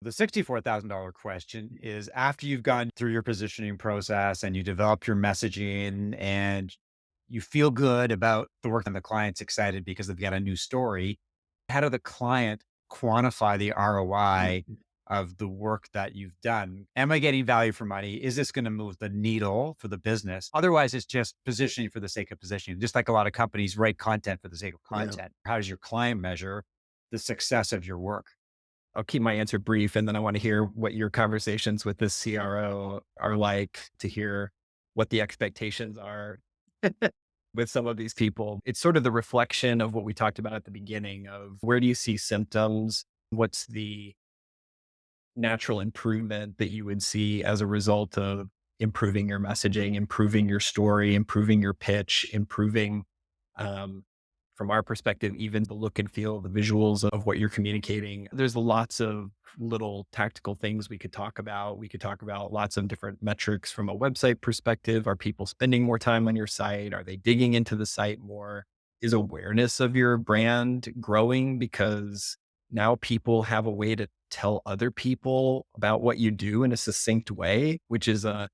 The $64,000 question is after you've gone through your positioning process and you develop your messaging and you feel good about the work and the client's excited because they've got a new story. How do the client quantify the ROI of the work that you've done? Am I getting value for money? Is this going to move the needle for the business? Otherwise, it's just positioning for the sake of positioning. Just like a lot of companies write content for the sake of Yeah. content. How does your client measure the success of your work? I'll keep my answer brief, and then I want to hear what your conversations with this CRO are like, to hear what the expectations are with some of these people. It's sort of the reflection of what we talked about at the beginning of where do you see symptoms? What's the natural improvement that you would see as a result of improving your messaging, improving your story, improving your pitch, improving, um, from our perspective, even the look and feel, the visuals of what you're communicating. There's lots of little tactical things we could talk about. We could talk about lots of different metrics from a website perspective. Are people spending more time on your site? Are they digging into the site more? Is awareness of your brand growing because now people have a way to tell other people about what you do in a succinct way, which is a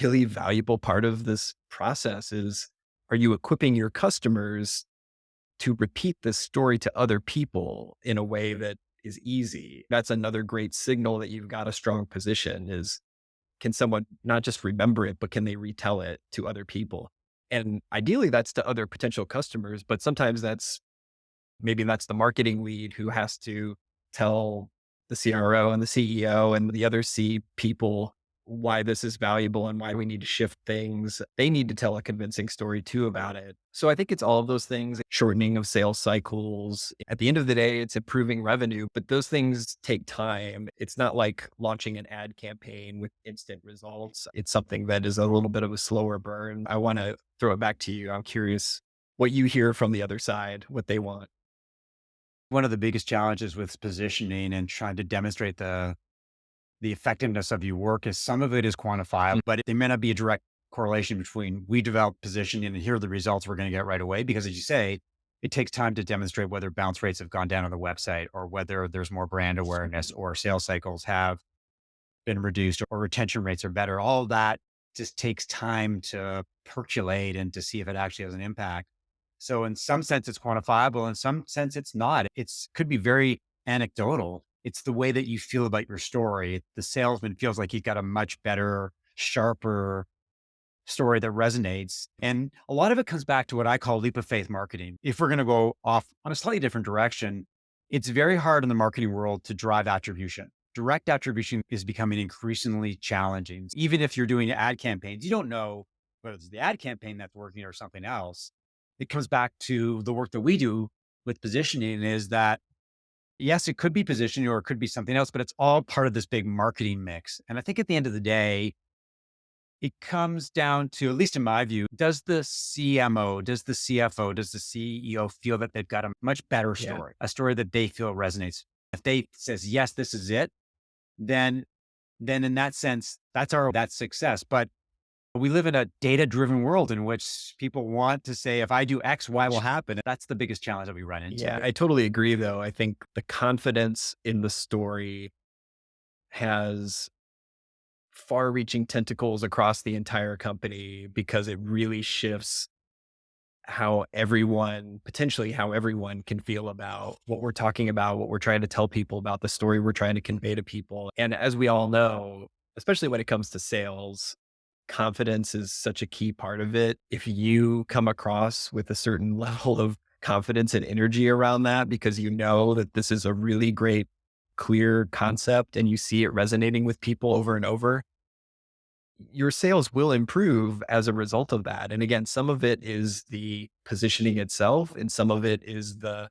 really valuable part of this process is, are you equipping your customers to repeat this story to other people in a way that is easy? That's another great signal that you've got a strong position is, can someone not just remember it, but can they retell it to other people? And ideally that's to other potential customers, but sometimes maybe that's the marketing lead who has to tell the CRO and the CEO and the other C people why this is valuable and why we need to shift things. They need to tell a convincing story too about it. So I think it's all of those things, shortening of sales cycles. At the end of the day, it's improving revenue, but those things take time. It's not like launching an ad campaign with instant results. It's something that is a little bit of a slower burn. I want to throw it back to you. I'm curious what you hear from the other side, what they want. One of the biggest challenges with positioning and trying to demonstrate the effectiveness of your work is some of it is quantifiable, but there may not be a direct correlation between we develop positioning and here are the results we're going to get right away. Because as you say, it takes time to demonstrate whether bounce rates have gone down on the website or whether there's more brand awareness or sales cycles have been reduced or retention rates are better. All of that just takes time to percolate and to see if it actually has an impact. So in some sense, it's quantifiable. In some sense, it's not. It's could be very anecdotal. It's the way that you feel about your story. The salesman feels like he's got a much better, sharper story that resonates. And a lot of it comes back to what I call leap of faith marketing. If we're going to go off on a slightly different direction, it's very hard in the marketing world to drive attribution. Direct attribution is becoming increasingly challenging. Even if you're doing ad campaigns, you don't know whether it's the ad campaign that's working or something else. It comes back to the work that we do with positioning is that, yes, it could be positioning or it could be something else, but it's all part of this big marketing mix. And I think at the end of the day, it comes down to, at least in my view, does the CMO, does the CFO, does the CEO feel that they've got a much better Yeah. story, a story that they feel resonates? If they says, yes, this is it, then, then in that sense, that's success. But we live in a data driven world in which people want to say, if I do X, Y will happen. That's the biggest challenge that we run into. Yeah, I totally agree though. I think the confidence in the story has far reaching tentacles across the entire company because it really shifts potentially how everyone can feel about what we're talking about, what we're trying to tell people about the story we're trying to convey to people. And as we all know, especially when it comes to sales, confidence is such a key part of it. If you come across with a certain level of confidence and energy around that, because you know that this is a really great, clear concept and you see it resonating with people over and over, your sales will improve as a result of that. And again, some of it is the positioning itself, and some of it is the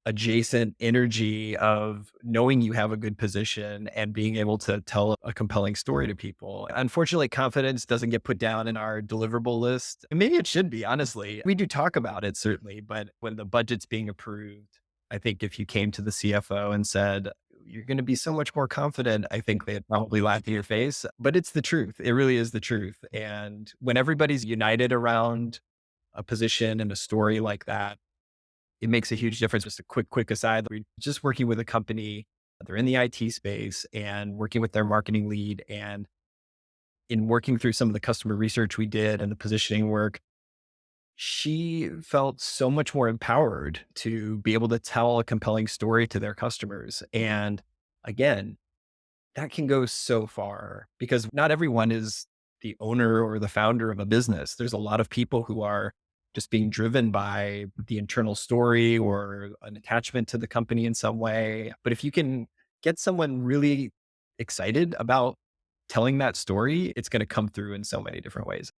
adjacent energy of knowing you have a good position and being able to tell a compelling story to people. Unfortunately, confidence doesn't get put down in our deliverable list. And maybe it should be, honestly. We do talk about it, certainly, but when the budget's being approved, I think if you came to the CFO and said, you're going to be so much more confident, I think they'd probably laugh in your face. But it's the truth. It really is the truth. And when everybody's united around a position and a story like that, it makes a huge difference. Just a quick aside. We're just working with a company They're in the IT space and working with their marketing lead. And in working through some of the customer research we did and the positioning work, she felt so much more empowered to be able to tell a compelling story to their customers. And again, that can go so far because not everyone is the owner or the founder of a business. There's a lot of people who are just being driven by the internal story or an attachment to the company in some way. But if you can get someone really excited about telling that story, it's going to come through in so many different ways.